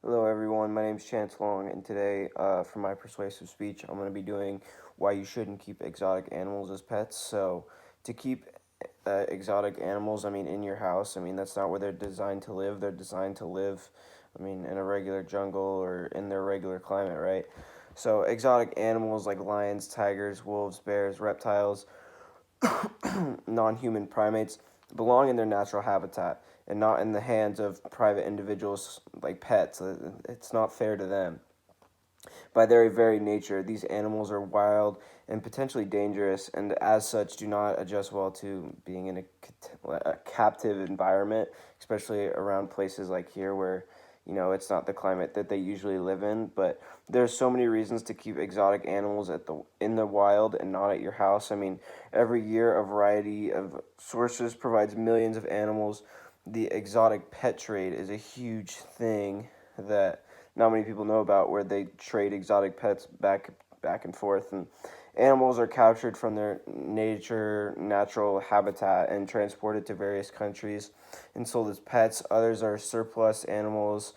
Hello, everyone. My name is Chance Long, and today, for my persuasive speech, I'm going to be doing why you shouldn't keep exotic animals as pets. So, to keep exotic animals, in your house, that's not where they're designed to live. They're designed to live, in a regular jungle or in their regular climate, right? So, exotic animals like lions, tigers, wolves, bears, reptiles, non human primates belong in their natural habitat and not in the hands of private individuals like pets. It's not fair to them. By their very nature, these animals are wild and potentially dangerous, and as such, do not adjust well to being in a captive environment, especially around places like here where it's not the climate that they usually live in. But there's so many reasons to keep exotic animals in the wild and not at your house. Every year a variety of sources provides millions of animals. The exotic pet trade is a huge thing that not many people know about, where they trade exotic pets back and forth, and animals are captured from their natural habitat and transported to various countries and sold as pets. Others are surplus animals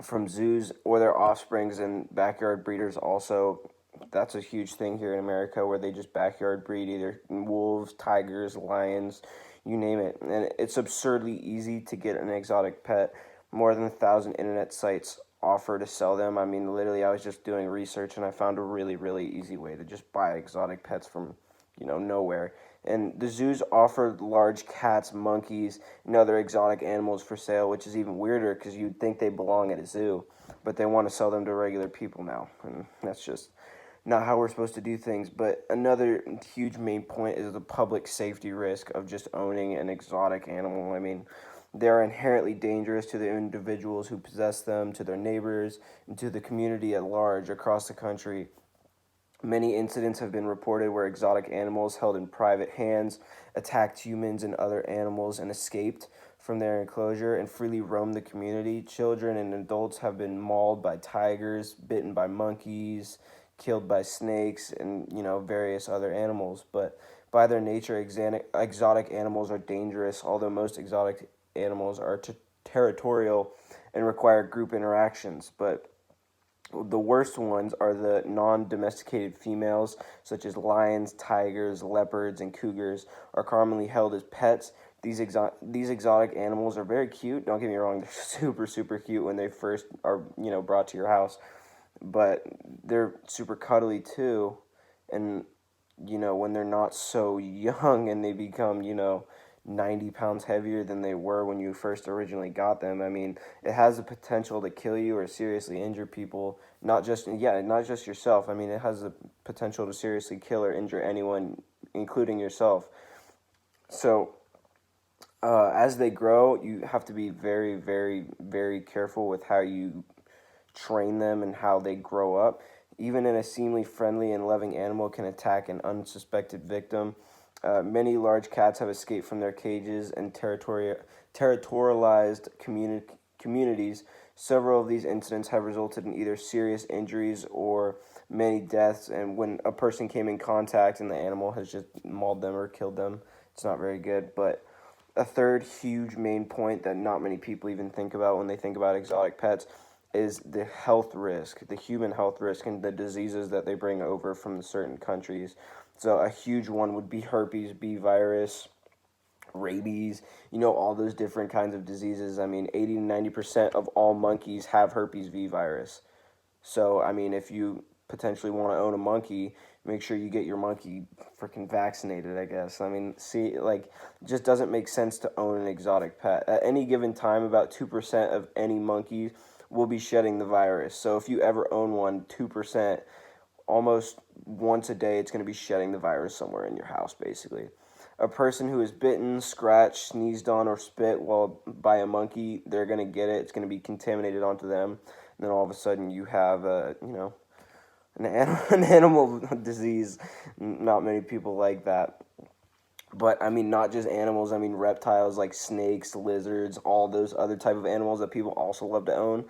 from zoos or their offsprings, and backyard breeders also. That's a huge thing here in America, where they just backyard breed either wolves, tigers, lions, you name it. And it's absurdly easy to get an exotic pet. More than 1,000 internet sites offer to sell them. Literally, I was just doing research and I found a really, really easy way to just buy exotic pets from, nowhere. And the zoos offer large cats, monkeys, and other exotic animals for sale, which is even weirder because you'd think they belong at a zoo, but they want to sell them to regular people now, and that's just not how we're supposed to do things. But another huge main point is the public safety risk of just owning an exotic animal. They're inherently dangerous to the individuals who possess them, to their neighbors, and to the community at large across the country. Many incidents have been reported where exotic animals held in private hands attacked humans and other animals and escaped from their enclosure and freely roamed the community. Children and adults have been mauled by tigers, bitten by monkeys, killed by snakes, and various other animals. But by their nature, exotic animals are dangerous, although most exotic animals are territorial and require group interactions. But the worst ones are the non domesticated females, such as lions, tigers, leopards, and cougars, are commonly held as pets. These exotic animals are very cute. Don't get me wrong; they're super super cute when they first are brought to your house, but they're super cuddly too. And when they're not so young and they become 90 pounds heavier than they were when you first originally got them. It has the potential to kill you or seriously injure people. Not just yourself. It has the potential to seriously kill or injure anyone, including yourself. So, as they grow, you have to be very, very, very careful with how you train them and how they grow up. Even in a seemingly friendly and loving animal can attack an unsuspected victim. Many large cats have escaped from their cages and territorialized communities. Several of these incidents have resulted in either serious injuries or many deaths. And when a person came in contact and the animal has just mauled them or killed them, it's not very good. But a third huge main point that not many people even think about when they think about exotic pets is the health risk, the human health risk, and the diseases that they bring over from certain countries. So a huge one would be herpes B virus, rabies, all those different kinds of diseases. 80 to 90% of all monkeys have herpes V virus. So, if you potentially want to own a monkey, make sure you get your monkey freaking vaccinated, I guess. See, like, it just doesn't make sense to own an exotic pet. At any given time, about 2% of any monkey will be shedding the virus. So, if you ever own one, 2%, almost once a day, it's going to be shedding the virus somewhere in your house, basically. A person who is bitten, scratched, sneezed on, or spit while by a monkey, they're going to get it. It's going to be contaminated onto them. And then all of a sudden you have, an animal disease. Not many people like that. But not just animals. Reptiles like snakes, lizards, all those other type of animals that people also love to own.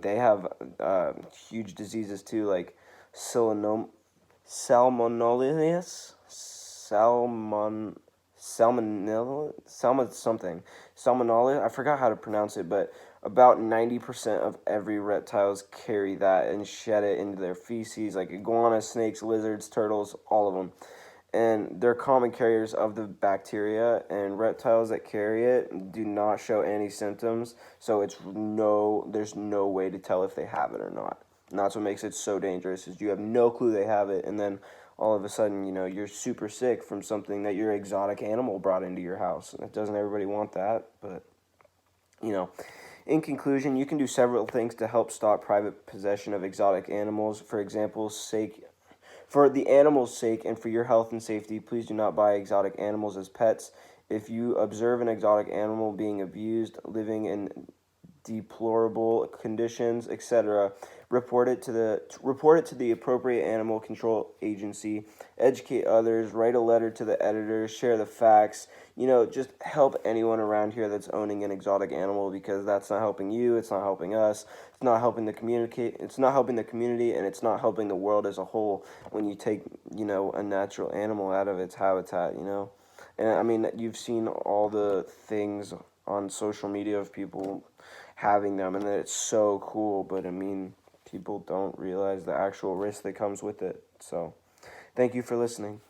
They have huge diseases too, like silinom- salmonellitis, salmonella, something, salmonella. I forgot how to pronounce it, but about 90% of every reptiles carry that and shed it into their feces, like iguanas, snakes, lizards, turtles, all of them. And they're common carriers of the bacteria, and reptiles that carry it do not show any symptoms, so there's no way to tell if they have it or not. And that's what makes it so dangerous, is you have no clue they have it, and then all of a sudden, you're super sick from something that your exotic animal brought into your house. And doesn't everybody want that? But, you know, in conclusion, you can do several things to help stop private possession of exotic animals. For the animal's sake and for your health and safety, please do not buy exotic animals as pets. If you observe an exotic animal being abused, living in deplorable conditions, etc., report it to the appropriate animal control agency. Educate others. Write a letter to the editor. Share the facts. Just help anyone around here that's owning an exotic animal, because that's not helping you. It's not helping us. It's not helping the communicate. It's not helping the community, and it's not helping the world as a whole when you take a natural animal out of its habitat. And I mean, you've seen all the things on social media of people having them, and that it's so cool, but I mean, people don't realize the actual risk that comes with it. So, thank you for listening.